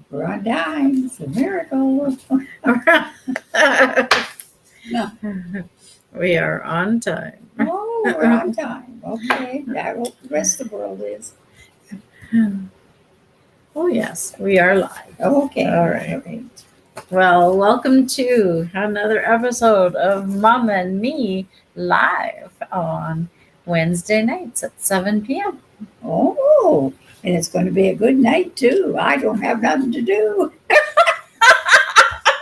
We're on time. It's a miracle. No. We are on time. Oh, we're on time. Okay. I hope the rest of the world is. Oh, yes, we are live. Okay. All right. Well, welcome to another episode of Mom and Me live on Wednesday nights at 7 p.m. Oh, and it's going to be a good night, too. I don't have nothing to do.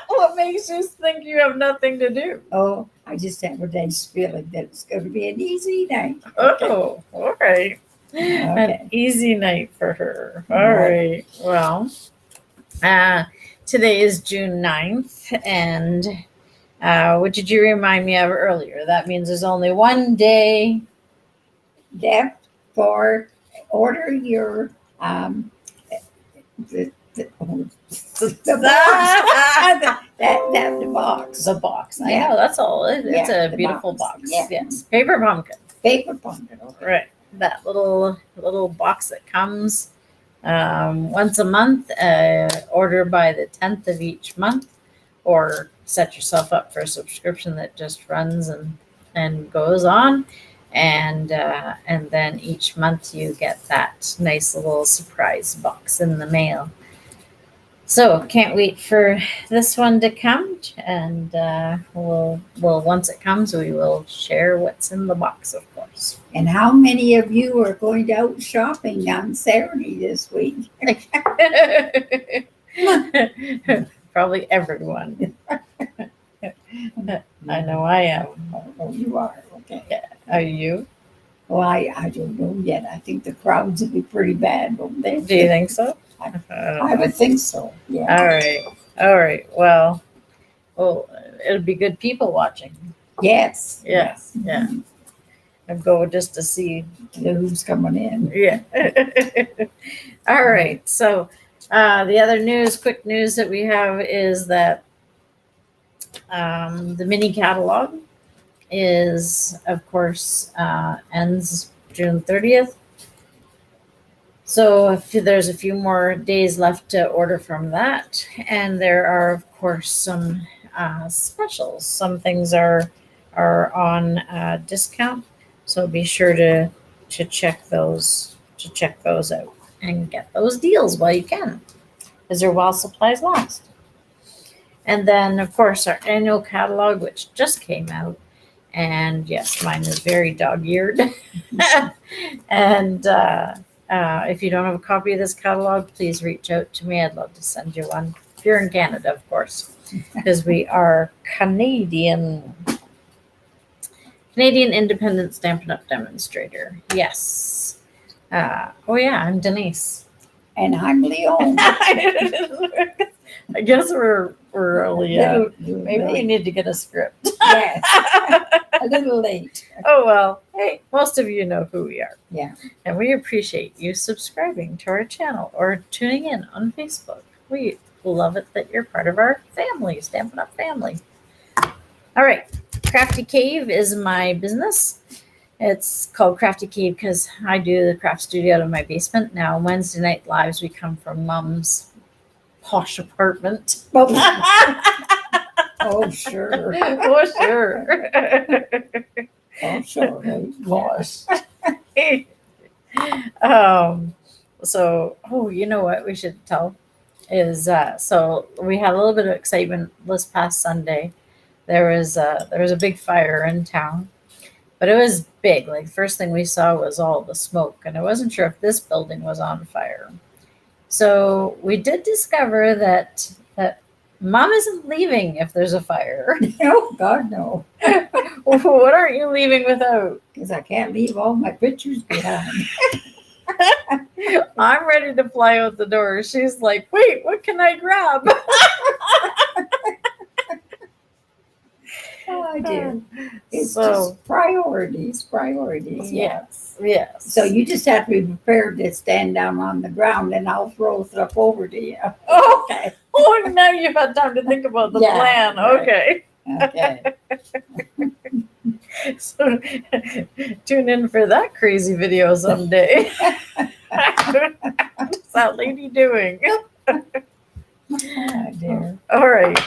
What makes you think you have nothing to do? Oh, I just have a nice feeling that it's going to be an easy night. Oh, all right. Okay. An easy night for her. All Right. right. Well, today is June 9th, and what did you remind me of earlier? That means there's only one day. Deb, for order your the box. The box. The box. I Yeah. know, that's all. It's Yeah, a the beautiful box. box. Yeah. Yes. Paper pumpkin. Paper pumpkin. Okay. Right. That little box that comes once a month. Order by the 10th of each month, or set yourself up for a subscription that just runs and goes on. And then each month you get that nice little surprise box in the mail. So can't wait for this one to come, and we'll once it comes, we will share what's in the box, of course. And how many of you are going out shopping on Saturday this week? Probably everyone. I know I am. Oh, you are. Okay. Are you? Well, I don't know yet. I think the crowds will be pretty bad, won't they? Do you think so? I don't I know. would think so. Yeah. All right. Well, it'll be good people watching. Yes. Yes. Yeah. I'd go just to see Who's coming in? Yeah. All right. So the other quick news that we have is that the mini catalog is, of course, ends June 30th. So there's a few more days left to order from that. And there are, of course, some specials. Some things are on discount. So be sure to check those out and get those deals while you can, because they're while supplies last. And then, of course, our annual catalog, which just came out, and yes, mine is very dog-eared. And if you don't have a copy of this catalog, please reach out to me. I'd love to send you one. If you're in Canada, of course, because we are Canadian Independent Stampin' Up! Demonstrator. Yes. Oh yeah, I'm Denise. And I'm Leon. I guess we're early. Maybe we need to get a script. Yes. A little late. Oh well. Hey, most of you know who we are. Yeah. And we appreciate you subscribing to our channel or tuning in on Facebook. We love it that you're part of our family, Stampin' Up! Family. All right. Crafty Cave is my business. It's called Crafty Cave because I do the craft studio out of my basement. Now, Wednesday night lives, we come from Mom's posh apartment. Oh, sure. Oh, sure. Oh, sure. Posh. So, you know what we should tell is, so we had a little bit of excitement this past Sunday. There was a big fire in town, but it was big. Like, first thing we saw was all the smoke, and I wasn't sure if this building was on fire. So we did discover that Mom isn't leaving if there's a fire. Oh, God, no. What aren't you leaving without? Because I can't leave all my pictures behind. I'm ready to fly out the door. She's like, wait, what can I grab? Oh, I do. It's So- just priorities. Yes. So you just have to be prepared to stand down on the ground and I'll throw stuff over to you. Okay. Oh, now you've had time to think about the Yeah, plan. right. Okay. Okay. So tune in for that crazy video someday. Just that lady doing? Oh, dear. All right.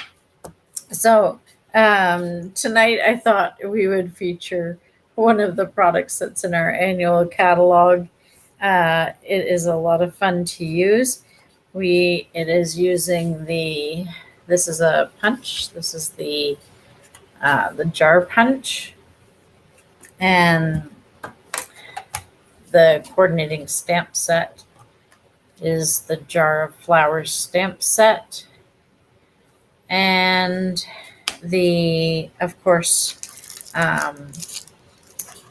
So tonight I thought we would feature one of the products that's in our annual catalog. It is a lot of fun to use. It is using this is a punch. This is the jar punch, and the coordinating stamp set is the Jar of Flowers stamp set. And of course,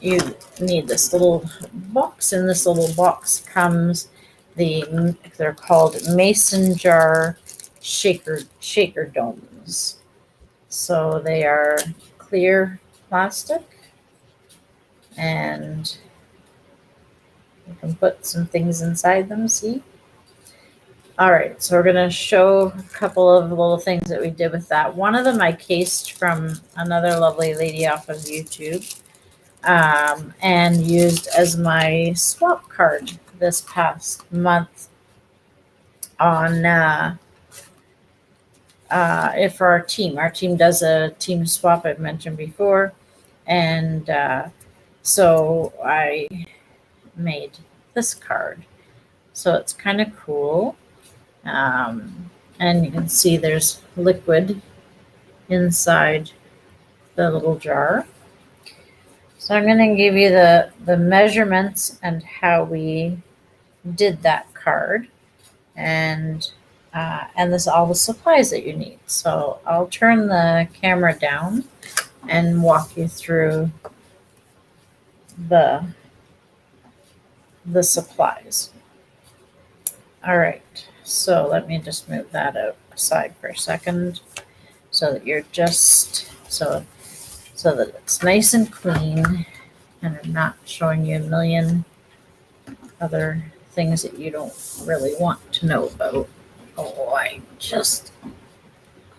you need this little box. In this little box comes they're called mason jar shaker domes. So they are clear plastic, and you can put some things inside them, see? All right, so we're going to show a couple of little things that we did with that. One of them I cased from another lovely lady off of YouTube, and used as my swap card this past month on for our team. Our team does a team swap, I've mentioned before, and so I made this card. So it's kind of cool. And you can see there's liquid inside the little jar. So I'm going to give you the measurements and how we did that card, and this all the supplies that you need. So I'll turn the camera down and walk you through the supplies. All right. So let me just move that aside for a second, so that you're just so that it's nice and clean, and I'm not showing you a million other things that you don't really want to know about. Oh, I just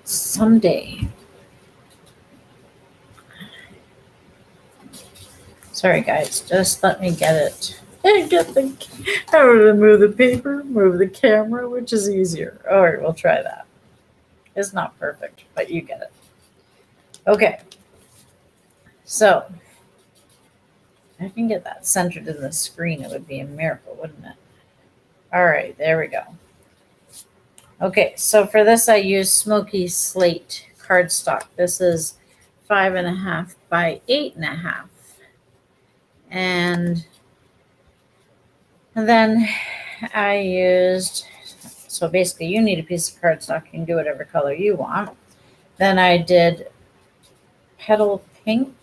someday. Sorry, guys. Just let me get it. I'm going to move the paper, move the camera, which is easier. All right, we'll try that. It's not perfect, but you get it. Okay. So, if I can get that centered in the screen, it would be a miracle, wouldn't it? All right, there we go. Okay, so for this, I use Smoky Slate cardstock. This is 5.5 by 8.5. And then I used, so basically you need a piece of cardstock. You can do whatever color you want. Then I did petal pink.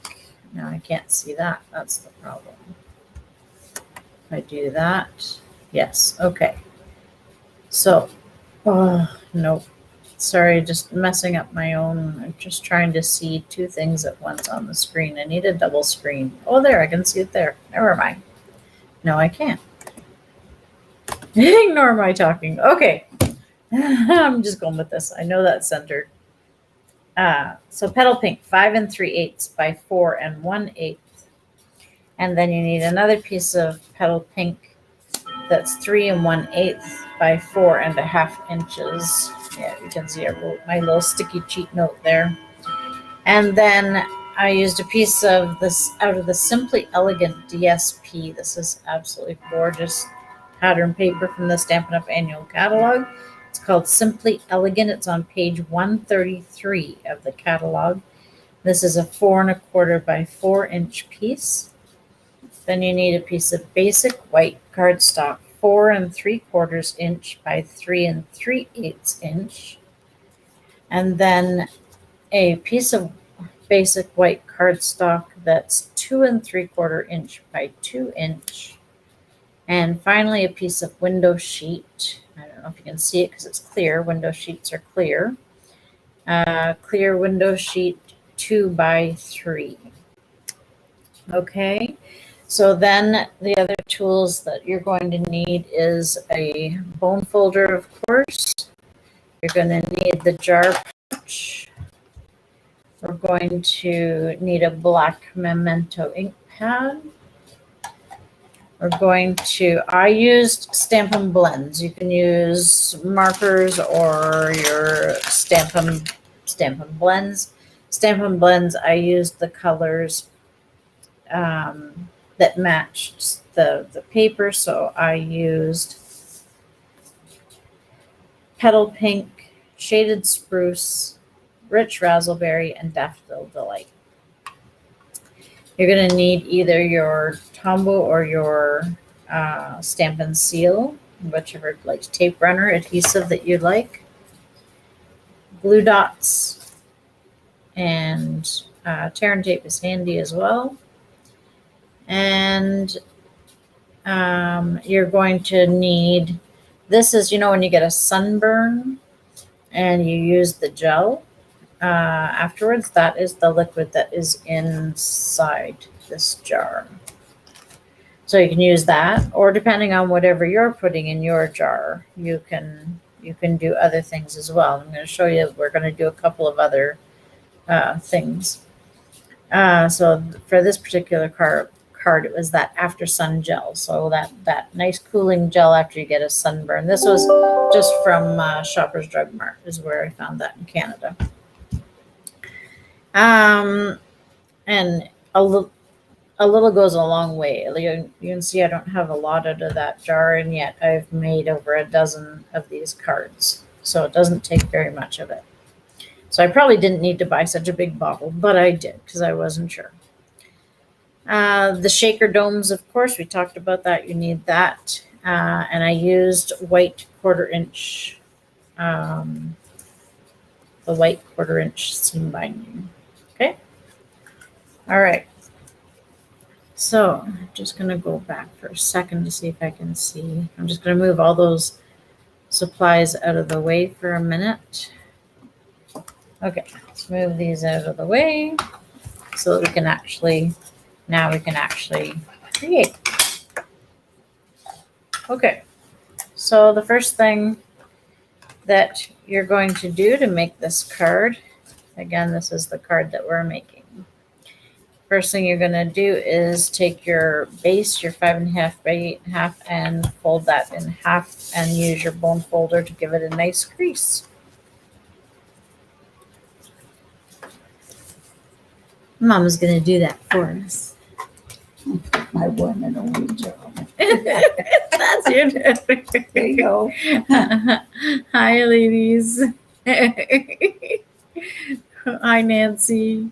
No, I can't see that. That's the problem. If I do that, yes, okay. So, nope. Sorry, just messing up my own. I'm just trying to see two things at once on the screen. I need a double screen. Oh, there, I can see it there. Never mind. No, I can't. Ignore my talking. Okay. I'm just going with this. I know that's centered. So petal pink, 5 3/8 by 4 1/8. And then you need another piece of petal pink that's 3 1/8 by 4 1/2 inches. Yeah, you can see my little sticky cheat note there. And then I used a piece of this out of the Simply Elegant DSP. This is absolutely gorgeous pattern paper from the Stampin' Up! Annual Catalog. It's called Simply Elegant. It's on page 133 of the catalog. This is a 4 1/4 by 4 inch piece. Then you need a piece of basic white cardstock, 4 3/4 inch by 3 3/8 inch. And then a piece of basic white cardstock that's 2 3/4 inch by 2 inch. And finally, a piece of window sheet. I don't know if you can see it because it's clear. Window sheets are clear. Clear window sheet 2 by 3. Okay, so then the other tools that you're going to need is a bone folder, of course. You're going to need the jar punch. We're going to need a black Memento ink pad. I used Stampin' Blends. You can use markers or your Stampin' Blends. Stampin' Blends, I used the colors that matched the paper. So I used Petal Pink, Shaded Spruce, Rich Razzleberry, and Daffodil Delight. You're going to need either your Tombow or your Stampin' Seal, whichever like tape runner adhesive that you like. Glue dots and tear and tape is handy as well. And you're going to need, this is, when you get a sunburn and you use the gel afterwards, that is the liquid that is inside this jar. So you can use that, or depending on whatever you're putting in your jar, you can do other things as well. I'm going to show you, we're going to do a couple of other things. So for this particular card, it was that after sun gel. So that nice cooling gel after you get a sunburn. This was just from Shoppers Drug Mart is where I found that in Canada. And a little goes a long way. You can see I don't have a lot out of that jar, and yet I've made over a dozen of these cards. So it doesn't take very much of it. So I probably didn't need to buy such a big bottle, but I did because I wasn't sure. The shaker domes, of course, we talked about that. You need that. And I used white 1/4 inch, the white 1/4 inch seam binding. Okay. All right. So I'm just going to go back for a second to see if I can see. I'm just going to move all those supplies out of the way for a minute. Okay, let's move these out of the way so that we can actually create. Okay, so the first thing that you're going to do to make this card, again, this is the card that we're making. First thing you're going to do is take your base, your 5.5 by 8.5, and fold that in half and use your bone folder to give it a nice crease. Mama's going to do that for us. My one and only job. That's your There you go. Hi, ladies. Hi, Nancy.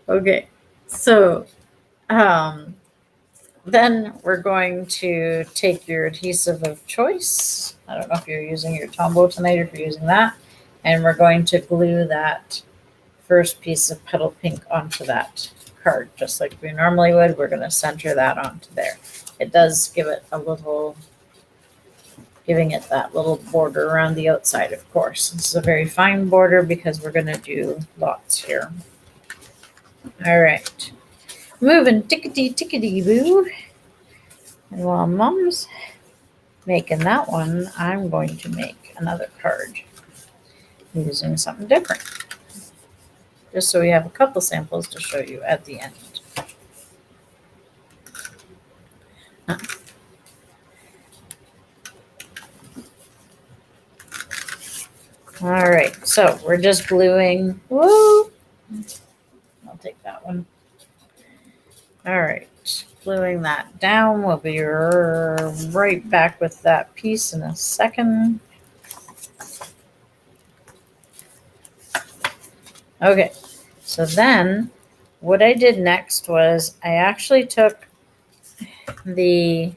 Okay, so then we're going to take your adhesive of choice. I don't know if you're using your Tombow tonight or if you're using that. And we're going to glue that first piece of Petal Pink onto that card, just like we normally would. We're going to center that onto there. It does give it a little, giving it that little border around the outside, of course. This is a very fine border because we're going to do lots here. All right, moving tickety boo. And while Mom's making that one, I'm going to make another card using something different, just so we have a couple samples to show you at the end. All right, so we're just gluing. Woo! I'll take that one. All right, gluing that down. We'll be right back with that piece in a second. Okay, so then what I did next was I actually took the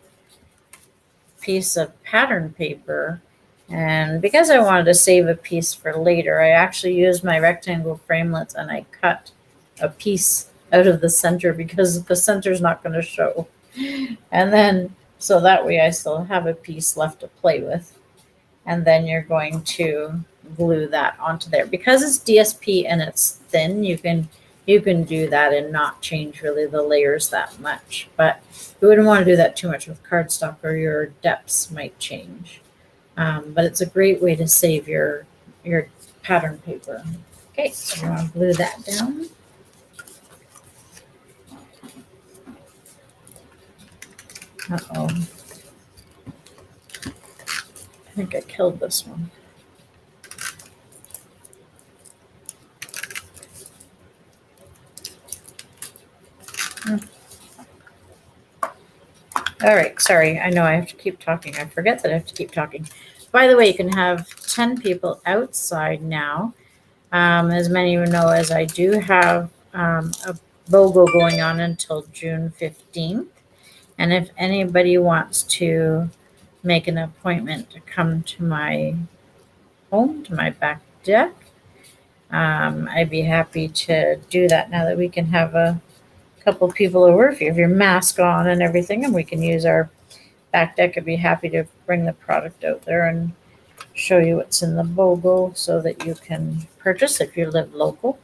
piece of pattern paper, and because I wanted to save a piece for later, I actually used my rectangle framelits and I cut a piece out of the center because the center is not going to show. And then, so that way I still have a piece left to play with. And then you're going to glue that onto there. Because it's DSP and it's thin, you can do that and not change really the layers that much. But you wouldn't want to do that too much with cardstock or your depths might change. But it's a great way to save your pattern paper. Okay, so I'm going to glue that down. Uh-oh. I think I killed this one. All right, sorry. I know I have to keep talking. I forget that I have to keep talking. By the way, you can have 10 people outside now. As many of you know, as I do have a BOGO going on until June 15th. And if anybody wants to make an appointment to come to my home, to my back deck, I'd be happy to do that now that we can have a couple people over. If you have your mask on and everything, and we can use our back deck, I'd be happy to bring the product out there and show you what's in the BOGO so that you can purchase if you live local.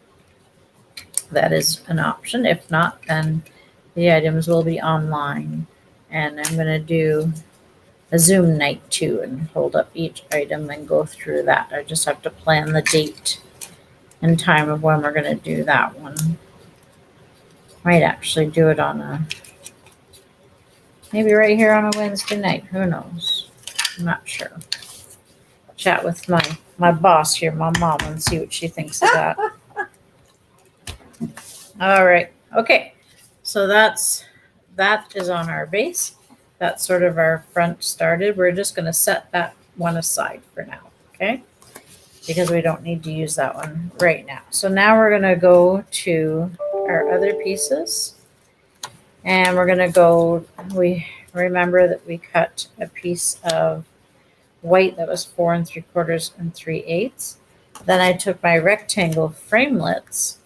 That is an option. If not, then the items will be online. And I'm going to do a Zoom night too and hold up each item and go through that. I just have to plan the date and time of when we're going to do that one. Might actually do it on maybe right here on a Wednesday night. Who knows? I'm not sure. Chat with my boss here, my mom, and see what she thinks of that. All right. Okay. So that is on our base. That's sort of our front started. We're just going to set that one aside for now. Okay. Because we don't need to use that one right now. So now we're going to go to our other pieces. And we're going to go, we remember that we cut a piece of white that was 4 3/4 and 3/8. Then I took my rectangle framelits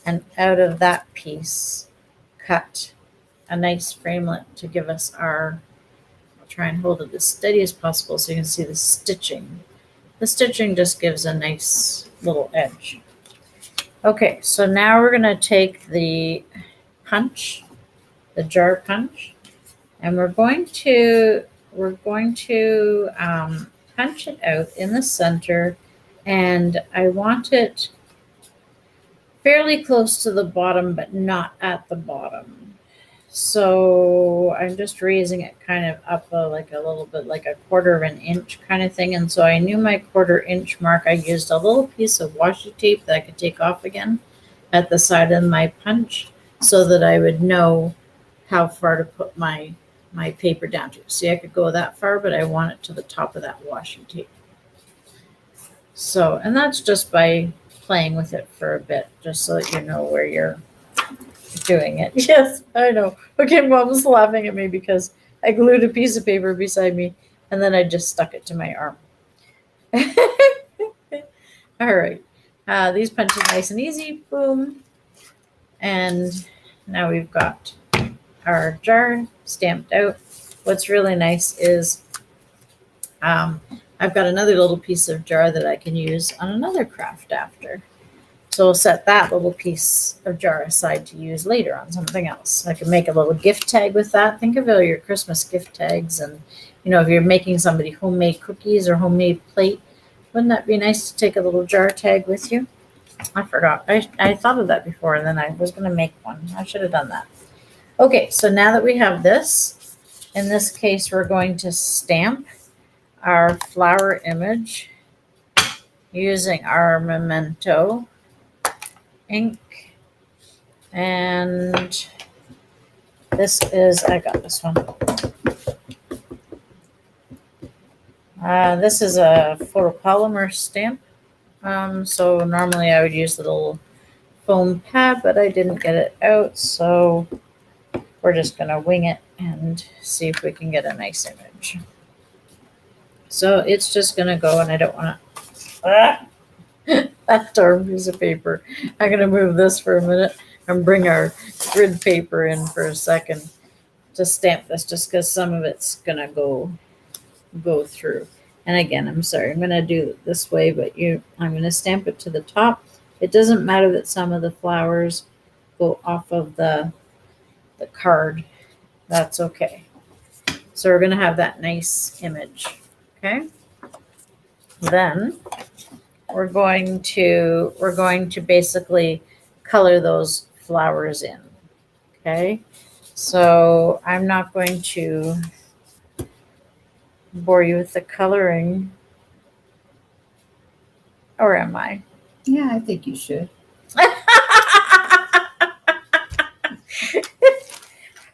and out of that piece cut a nice framelit to give us our, I'll try and hold it as steady as possible so you can see the stitching. The stitching just gives a nice little edge. Okay, so now we're going to take the punch, the jar punch, and we're going to punch it out in the center, and I want it fairly close to the bottom, but not at the bottom. So I'm just raising it kind of up like a little bit, like a 1/4 inch kind of thing. And so I knew my 1/4 inch mark. I used a little piece of washi tape that I could take off again at the side of my punch so that I would know how far to put my paper down to. See, I could go that far, but I want it to the top of that washi tape. So, and that's just by playing with it for a bit, just so that you know where you're doing it. Yes, I know. Okay, Mom's laughing at me because I glued a piece of paper beside me and then I just stuck it to my arm. All right. These punches nice and easy. Boom. And now we've got our jar stamped out. What's really nice is I've got another little piece of jar that I can use on another craft after. So we'll set that little piece of jar aside to use later on something else. I can make a little gift tag with that. Think of all your Christmas gift tags. And, you know, if you're making somebody homemade cookies or homemade plate, wouldn't that be nice to take a little jar tag with you? I forgot. I thought of that before, and then I was going to make one. I should have done that. Okay, so now that we have this, in this case, we're going to stamp our flower image using our Memento ink, and this is, I got this one. This is a photopolymer stamp. So normally I would use the little foam pad, but I didn't get it out, so we're just going to wing it and see if we can get a nice image. So it's just going to go, and I don't want to that darn piece of paper. I'm going to move this for a minute and bring our grid paper in for a second to stamp this, just because some of it's going to go through. And again, I'm sorry, I'm going to do it this way, but I'm going to stamp it to the top. It doesn't matter that some of the flowers go off of the card. That's okay. So we're going to have that nice image. Okay. Then we're going to basically color those flowers in. Okay. So I'm not going to bore you with the coloring. Or am I? Yeah, I think you should.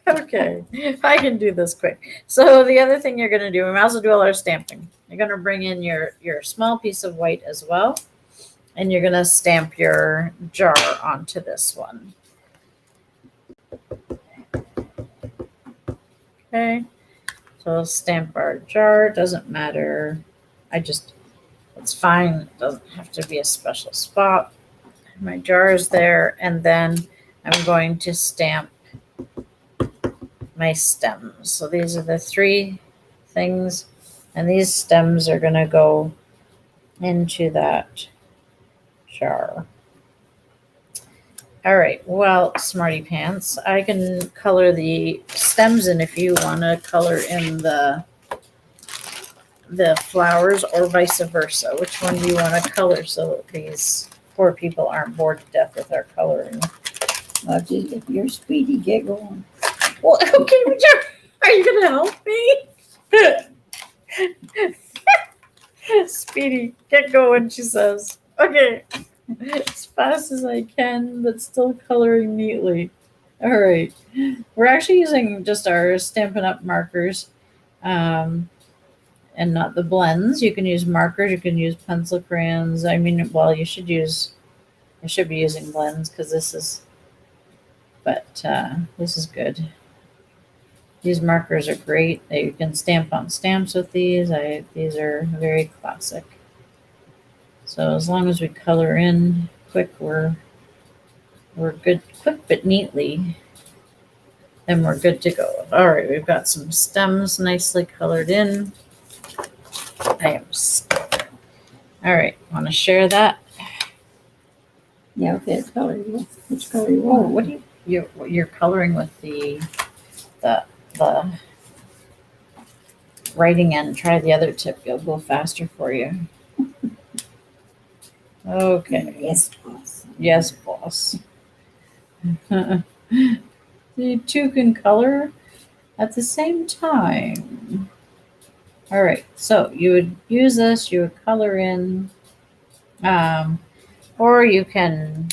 Okay, I can do this quick. So the other thing you're going to do, we might as well do all our stamping. You're going to bring in your small piece of white as well. And you're going to stamp your jar onto this one. Okay, so we'll stamp our jar. Doesn't matter. It's fine. It doesn't have to be a special spot. My jar is there. And then I'm going to stamp my stems. So these are the 3 things. And these stems are going to go into that jar. All right. Well, smarty pants, I can color the stems in if you want to color in the flowers or vice versa. Which one do you want to color so that these poor people aren't bored to death with our coloring? Well, just if you're speedy, get going. Well, okay, are you going to help me? Speedy, get going, she says. Okay. As fast as I can, but still coloring neatly. All right. We're actually using just our Stampin' Up! Markers and not the blends. You can use markers. You can use pencil crayons. I mean, well, I should be using blends because this is good. These markers are great. You can stamp on stamps with these. These are very classic. So as long as we color in quick, we're good, quick but neatly, then we're good to go. All right, we've got some stems nicely colored in. I am stuck. All right, want to share that? Yeah, okay, color you. Which color you Oh, want? what do you're coloring with the writing end. Try the other tip. It'll go faster for you. Okay. Yes, boss. Yes, boss. You 2 can color at the same time. All right, so you would use this, you would color in, or you can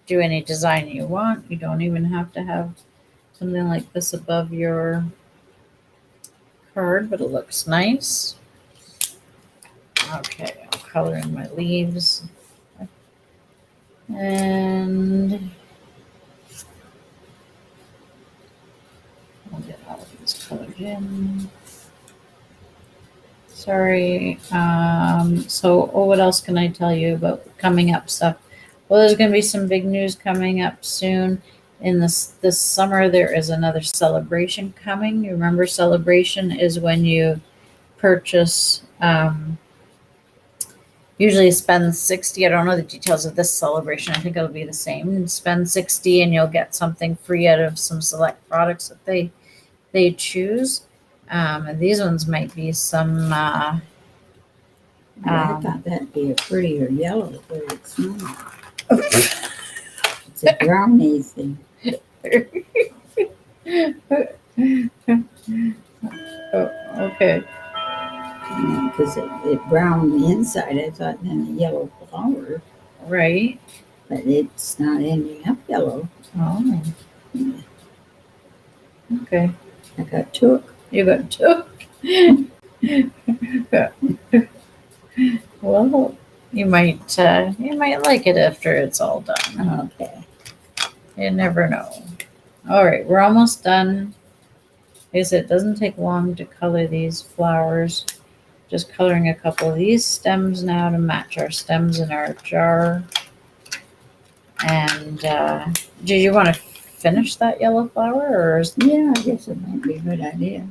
do any design you want. You don't even have to have something like this above your card, but it looks nice. Okay, I'll color in my leaves. And I'll get all of these colored in. Sorry. What else can I tell you about coming up stuff? Well, there's going to be some big news coming up soon. In this summer, there is another celebration coming. You remember, celebration is when you purchase. Usually spend 60. I don't know the details of this celebration. I think it'll be the same. Spend 60 and you'll get something free out of some select products that they choose. And these ones might be some. I thought that'd be a prettier yellow, but it's not. It's a brownie thing. Oh, okay. Because it browned the inside. I thought then the yellow flower, Right. but it's not ending up yellow. Oh. Okay. I got took. You got 2. Well, you might like it after it's all done. Okay. You never know. All right, we're almost done. Like I said, it doesn't take long to color these flowers. Just coloring a couple of these stems now to match our stems in our jar. And did you want to finish that yellow flower, or is Yeah, I guess it might be a good idea.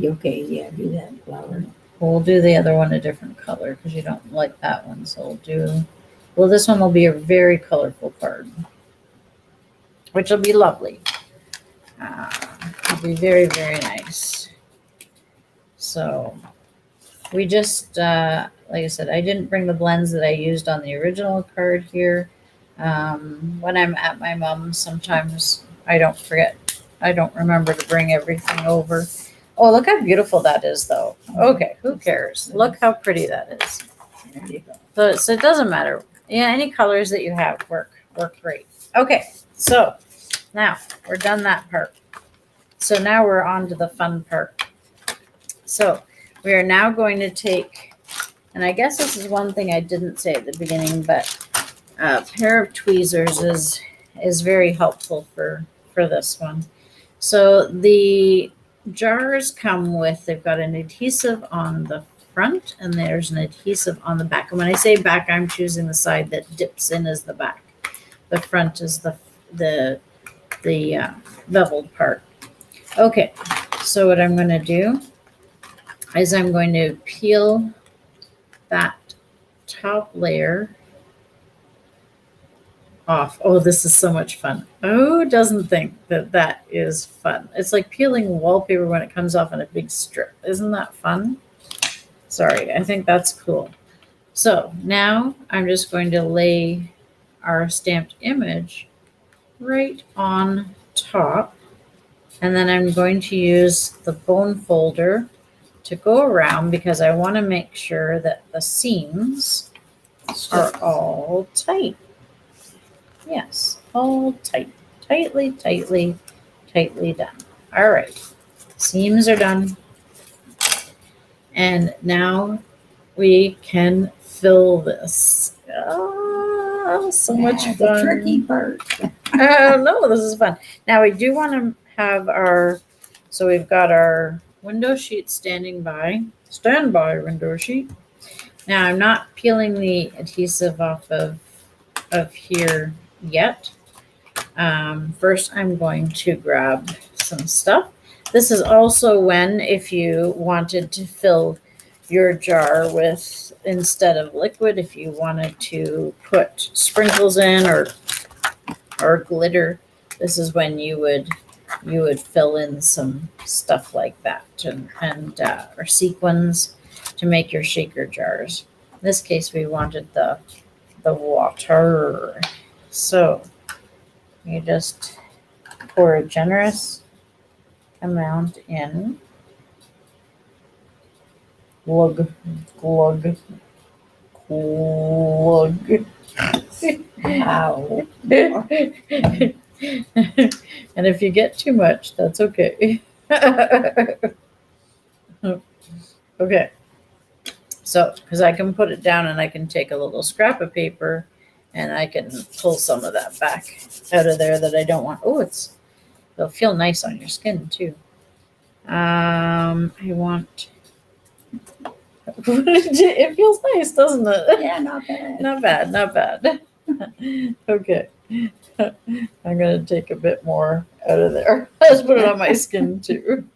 Okay, yeah, do that flower. We'll do the other one a different color because you don't like that one. So this one will be a very colorful card, which will be lovely. It'll be very, very nice. So we just, like I said, I didn't bring the blends that I used on the original card here. When I'm at my mom's, sometimes I don't forget. I don't remember to bring everything over. Oh, look how beautiful that is, though. Okay, who cares? Look how pretty that is. There you go. So it doesn't matter. Yeah, any colors that you have work great. Okay, so now we're done that part. So now we're on to the fun part. So we are now going to take, and I guess this is one thing I didn't say at the beginning, but a pair of tweezers is very helpful for this one. So the jars come with, they've got an adhesive on the front and there's an adhesive on the back. And when I say back, I'm choosing the side that dips in as the back. The front is the beveled part. Okay, so what I'm going to do is I'm going to peel that top layer off. Oh, this is so much fun. Who doesn't think that that is fun? It's like peeling wallpaper when it comes off in a big strip. Isn't that fun? Sorry, I think that's cool. So now I'm just going to lay our stamped image right on top. And then I'm going to use the bone folder to go around because I want to make sure that the seams are all tight. Yes, all tight. Tightly done. All right. Seams are done. And now we can fill this. Oh, so much fun. The tricky part. No, this is fun. Now we do want to have so we've got our window sheet standing by. Standby window sheet. Now I'm not peeling the adhesive off of here yet. First I'm going to grab some stuff. This is also when, if you wanted to fill your jar with, instead of liquid, if you wanted to put sprinkles in or glitter, this is when you would fill in some stuff like that and or sequins to make your shaker jars. In this case, we wanted the water. So you just pour a generous amount in. Glug, glug, glug. Wow. And if you get too much, that's okay. Okay. So, because I can put it down and I can take a little scrap of paper and I can pull some of that back out of there that I don't want. Oh, it'll feel nice on your skin too. I want. It feels nice, doesn't it? Yeah, not bad. Not bad, not bad. Okay. I'm going to take a bit more out of there. Let's put it on my skin too.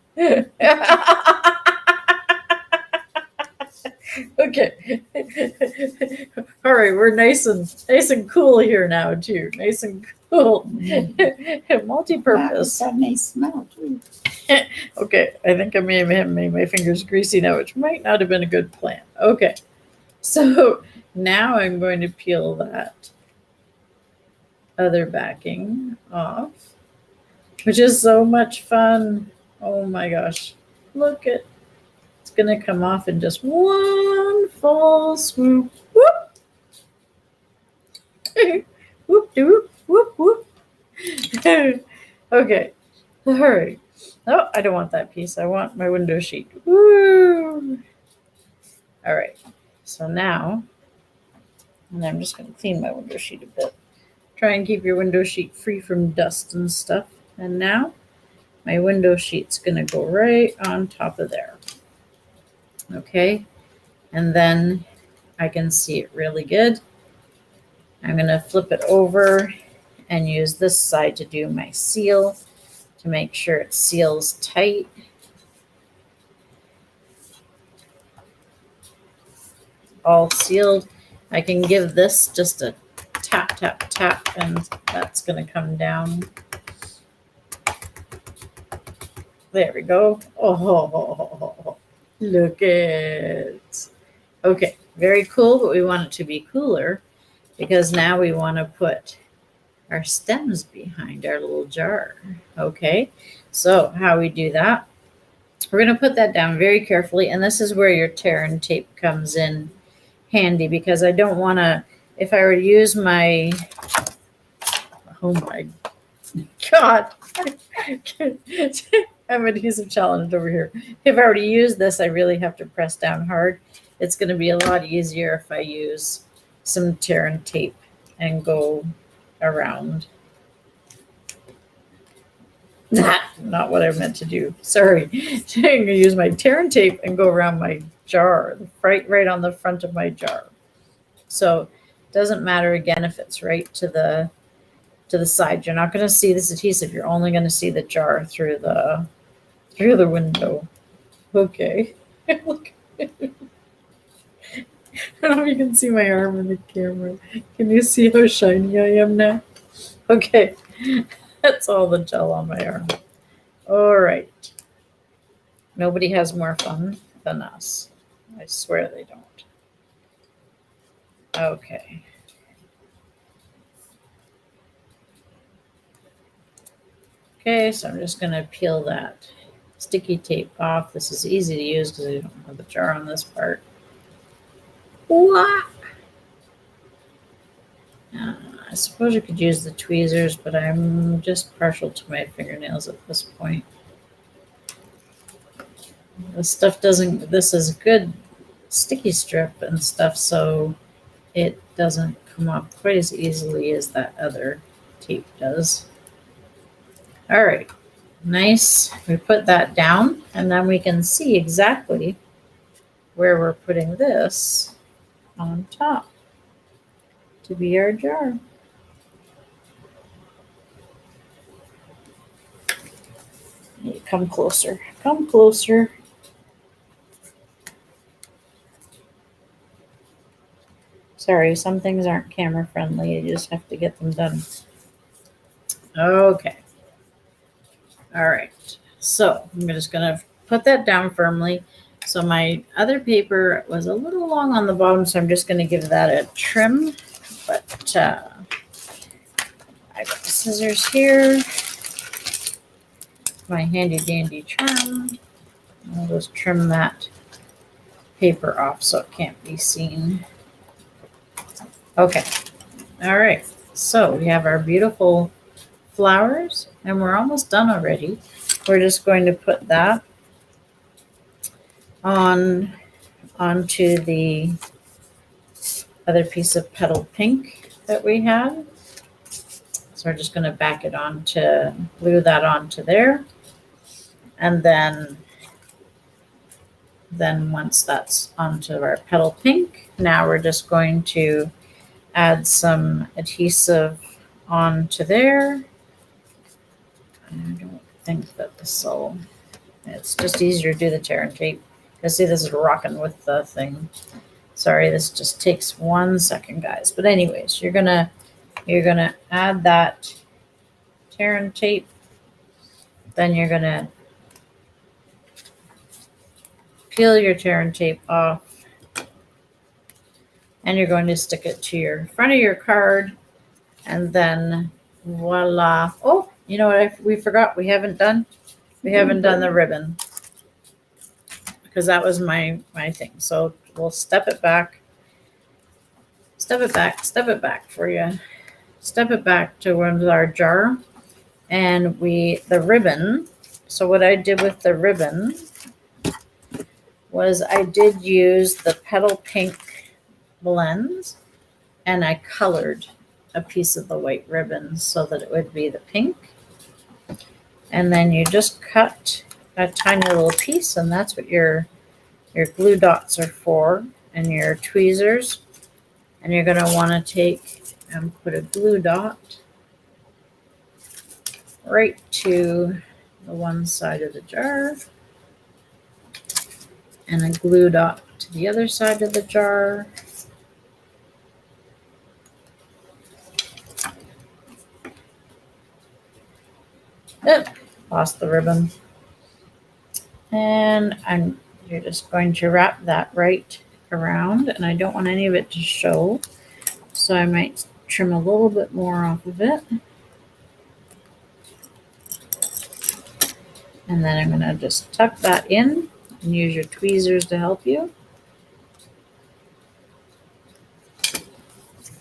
Okay. All right, we're nice and cool here now too. Nice and cool. Multi-purpose. That may smell too. Okay, I think I may have made my fingers greasy now, which might not have been a good plan. Okay, so now I'm going to peel that other backing off, which is so much fun. Oh my gosh, look at, it's going to come off in just one full swoop. Whoop! Whoop, whoop, whoop, whoop. Okay, all right. Oh, I don't want that piece. I want my window sheet. Woo! All right. So now, and I'm just going to clean my window sheet a bit. Try and keep your window sheet free from dust and stuff. And now my window sheet's going to go right on top of there. Okay. And then I can see it really good. I'm going to flip it over and use this side to do my seal, to make sure it seals tight. All sealed. I can give this just a tap, tap, tap, and that's going to come down. There we go. Oh, Look at. Okay, very cool, but we want it to be cooler because now we want to put our stems behind our little jar. Okay, so how we do that, we're going to put that down very carefully, and this is where your tear and tape comes in handy because I don't want to, if I were to use my, oh my God, I'm adhesive challenged over here. If I were to use this, I really have to press down hard. It's going to be a lot easier if I use some tear and tape and go around. Not what I meant to do. Sorry. I'm going to use my tear and tape and go around my jar, right on the front of my jar. So it doesn't matter again if it's right to the side. You're not going to see this adhesive. You're only going to see the jar through the window. Okay. Look. I don't know if you can see my arm in the camera. Can you see how shiny I am now? Okay. That's all the gel on my arm. All right. Nobody has more fun than us. I swear they don't. Okay. Okay, so I'm just going to peel that sticky tape off. This is easy to use because I don't have the jar on this part. What? I suppose you could use the tweezers, but I'm just partial to my fingernails at this point. This stuff doesn't, this is good sticky strip and stuff, so it doesn't come off quite as easily as that other tape does. All right, nice. We put that down, and then we can see exactly where we're putting this on top to be our jar. Come closer. Come closer. Sorry, some things aren't camera friendly. You just have to get them done. Okay. All right. So I'm just going to put that down firmly. So my other paper was a little long on the bottom, so I'm just going to give that a trim. But I got the scissors here. My handy dandy trim. I'll just trim that paper off so it can't be seen. Okay. All right. So we have our beautiful flowers, and we're almost done already. We're just going to put that onto the other piece of petal pink that we had. So we're just going to back it on to glue that onto there. And then once that's onto our petal pink, now we're just going to add some adhesive onto there. I don't think that this will, it's just easier to do the tear and tape. You see, this is rocking with the thing. Sorry, this just takes 1 second, guys. But anyways, you're gonna add that tear and tape. Then you're gonna peel your tear and tape off, and you're going to stick it to your front of your card, and then voila. Oh, you know what we forgot we haven't done? We haven't done the ribbon, because that was my thing. So we'll step it back for you. Step it back to our jar, and the ribbon. So what I did with the ribbon was I did use the petal pink blends, and I colored a piece of the white ribbon so that it would be the pink. And then you just cut a tiny little piece, and that's what your glue dots are for, and your tweezers. And you're going to want to take and put a glue dot right to the one side of the jar, and a glue dot to the other side of the jar. Lost the ribbon. And you're just going to wrap that right around, and I don't want any of it to show, so I might trim a little bit more off of it. And then I'm going to just tuck that in and use your tweezers to help you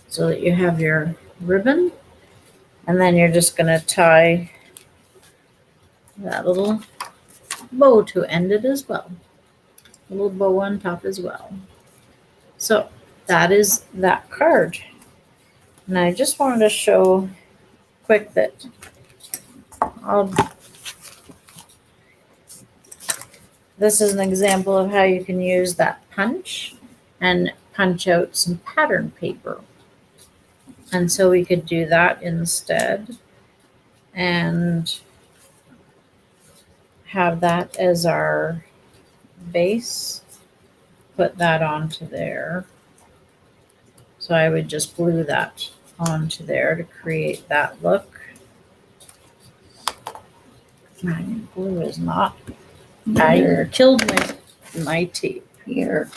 so that you have your ribbon. And then you're just going to tie that little bow to end it as well. A little bow on top as well. So that is that card. And I just wanted to show quick that this is an example of how you can use that punch and punch out some pattern paper. And so we could do that instead and have that as our base. Put that onto there. So I would just glue that onto there to create that look. My glue is not. I killed my tape. Here.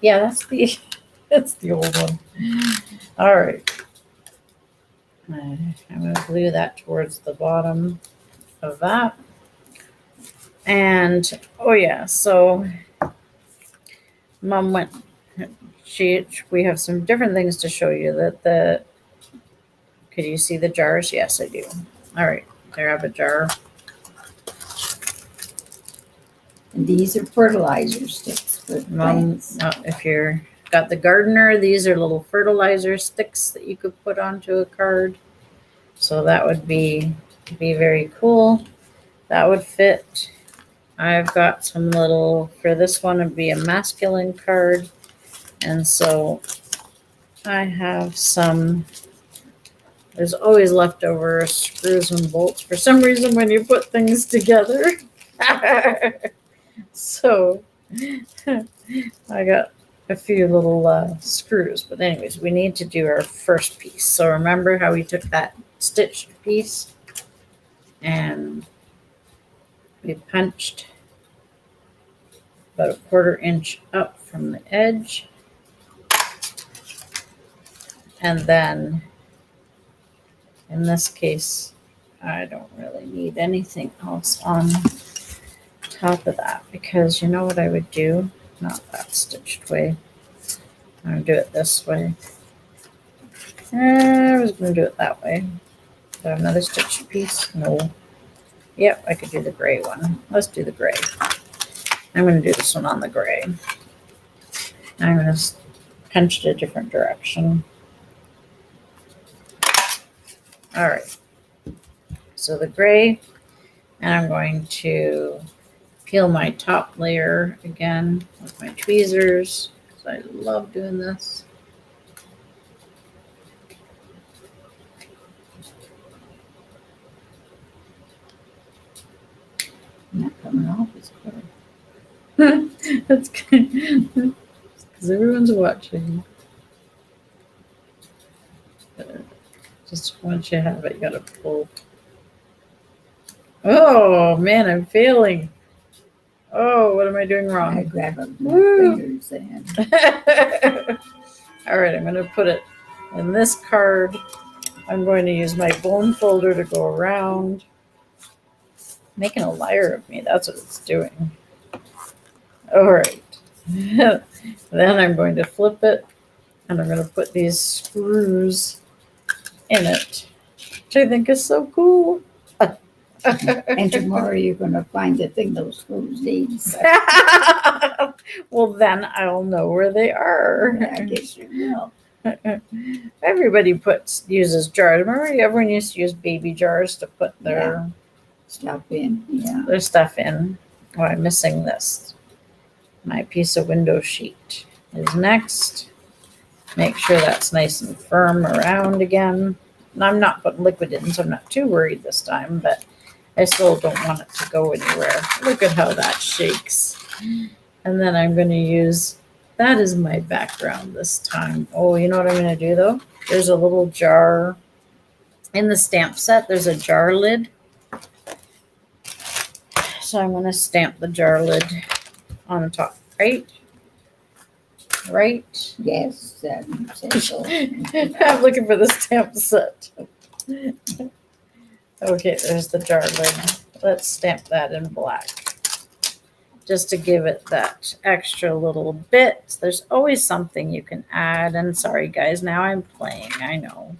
Yeah, that's the old one. All right. I'm going to glue that towards the bottom of that. And, oh yeah, so Mom went, we have some different things to show you that could you see the jars? Yes, I do. All right, there I have a jar. And these are fertilizer sticks for Mom, plants. if you're got the gardener, these are little fertilizer sticks that you could put onto a card. So that would be very cool. That would fit. I've got some little, for this one would be a masculine card. And so I have some, there's always leftover screws and bolts for some reason when you put things together. So I got a few little screws, but anyways, we need to do our first piece. So remember how we took that stitched piece and we punched about a 1/4 inch up from the edge, and then in this case I don't really need anything else on top of that, because you know what I would do? Not that stitched way. I'm going to do it this way. I was going to do it that way. Do I have another stitched piece? No. Yep, I could do the gray one. Let's do the gray. I'm going to do this one on the gray. I'm going to punch it a different direction. All right. So the gray, and I'm going to peel my top layer again with my tweezers, because I love doing this. Not coming off as quick. That's good. Because everyone's watching. Just once you have it, you gotta pull. Oh man, I'm failing. Oh, what am I doing I wrong? grab it with Woo. my fingers and All right, I'm going to put it in this card. I'm going to use my bone folder to go around. Making a liar of me, that's what it's doing. All right. Then I'm going to flip it, and I'm going to put these screws in it, which I think is so cool. and tomorrow you're gonna find the thing those screws need. Well, then I'll know where they are. I guess you will. Everybody uses jars. Remember, everyone used to use baby jars to put their Stuff in. Yeah. their stuff in. Oh, I'm missing this. My piece of window sheet is next. Make sure that's nice and firm around again. And I'm not putting liquid in, so I'm not too worried this time, but I still don't want it to go anywhere. Look at how that shakes. And then I'm going to use, that as my background this time. Oh, you know what I'm going to do though? There's a little jar in the stamp set. There's a jar lid. So I'm going to stamp the jar lid on the top, right? Right? Yes, so. I'm looking for the stamp set. Okay, there's the jar lid. Let's stamp that in black. Just to give it that extra little bit. There's always something you can add. And sorry, guys, now I'm playing. I know.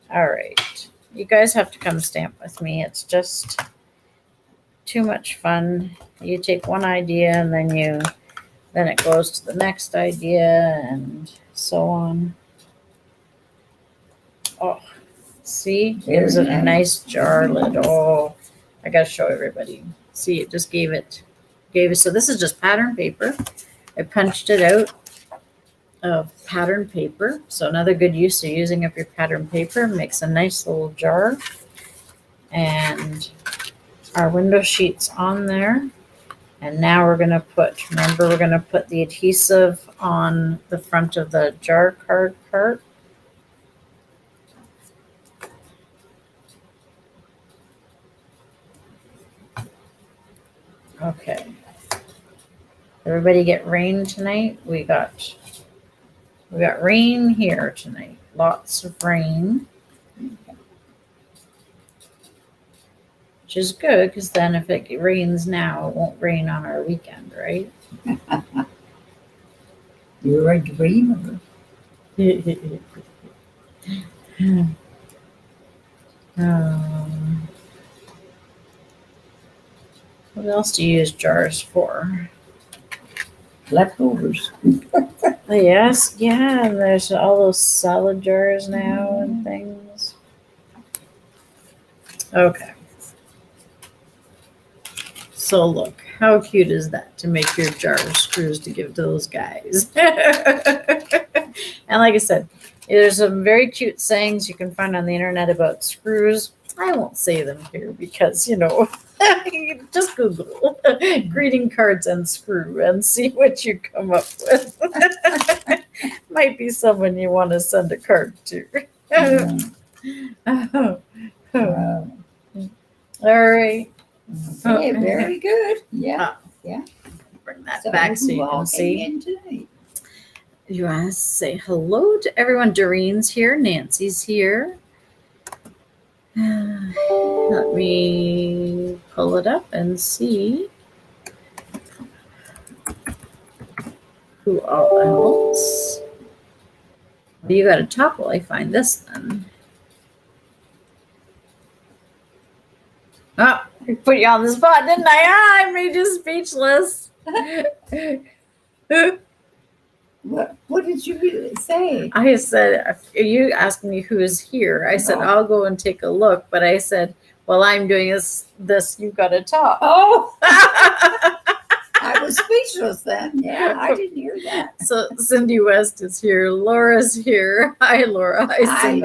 All right. You guys have to come stamp with me. It's just too much fun. You take one idea and then it goes to the next idea and so on. Oh, see, gives it a nice jar lid. Oh, I gotta show everybody. See, it just gave it. So this is just pattern paper. I punched it out of pattern paper. So another good use of using up your pattern paper. Makes a nice little jar. And our window sheet's on there. And now we're gonna put, remember, we're gonna put the adhesive on the front of the jar card part. Okay. Everybody get rain tonight? We got rain here tonight. Lots of rain. Which is good because then if it rains now, it won't rain on our weekend, right? You're a dreamer. What else do you use jars for? Leftovers. Yes, yeah, and there's all those salad jars now and things. Okay. So look, how cute is that to make your jar of screws to give to those guys? And like I said, there's some very cute sayings you can find on the internet about screws. I won't say them here because, just Google greeting cards and screw and see what you come up with. Might be someone you want to send a card to. All right. Okay, very good. Yeah. Bring that So back so who you all can came see. in tonight? You want to say hello to everyone. Doreen's here. Nancy's here. Let me pull it up and see who all else. Well, you got to talk while I find this then. Oh, I put you on the spot, didn't I? I made you speechless. What did you really say? I said, you asked me who is here. I said, I'll go and take a look. But I said, while I'm doing this, you've got to talk. Oh, I was speechless then. Yeah, I didn't hear that. So Cindy West is here. Laura's here. Hi, Laura. Hi, Cindy.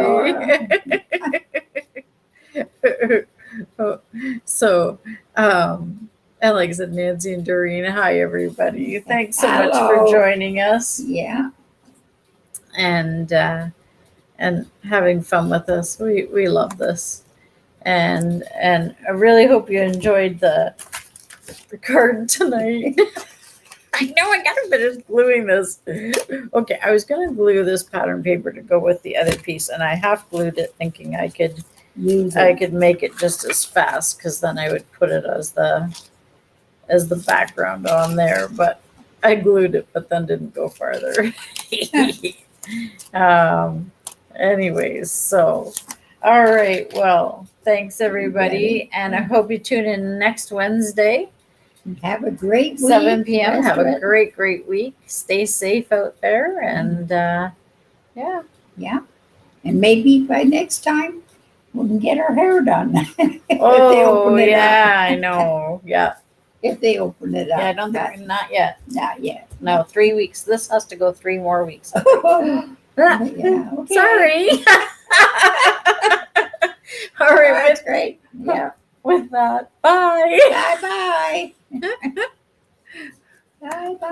Laura. So, and like I said, Nancy and Doreen, hi, everybody. Thanks so much for joining us. Yeah. And having fun with us. We love this. And I really hope you enjoyed the card tonight. I know I got a bit of gluing this. Okay, I was going to glue this pattern paper to go with the other piece, and I half glued it thinking I could make it just as fast because then I would put it as the background on there, but I glued it but then didn't go farther. Anyways, so all right, well, thanks everybody, and I hope you tune in next Wednesday. Have a great week. 7 p.m. Have a great week. Stay safe out there, and yeah. And maybe by next time we can get our hair done. Oh yeah, I know. Yeah. If they open it up. Yeah, I don't think not yet. Not yet. No, 3 weeks. This has to go 3 more weeks. Yeah, okay. Sorry. All right, That's great. Yeah. with that, bye. Bye-bye. Bye-bye.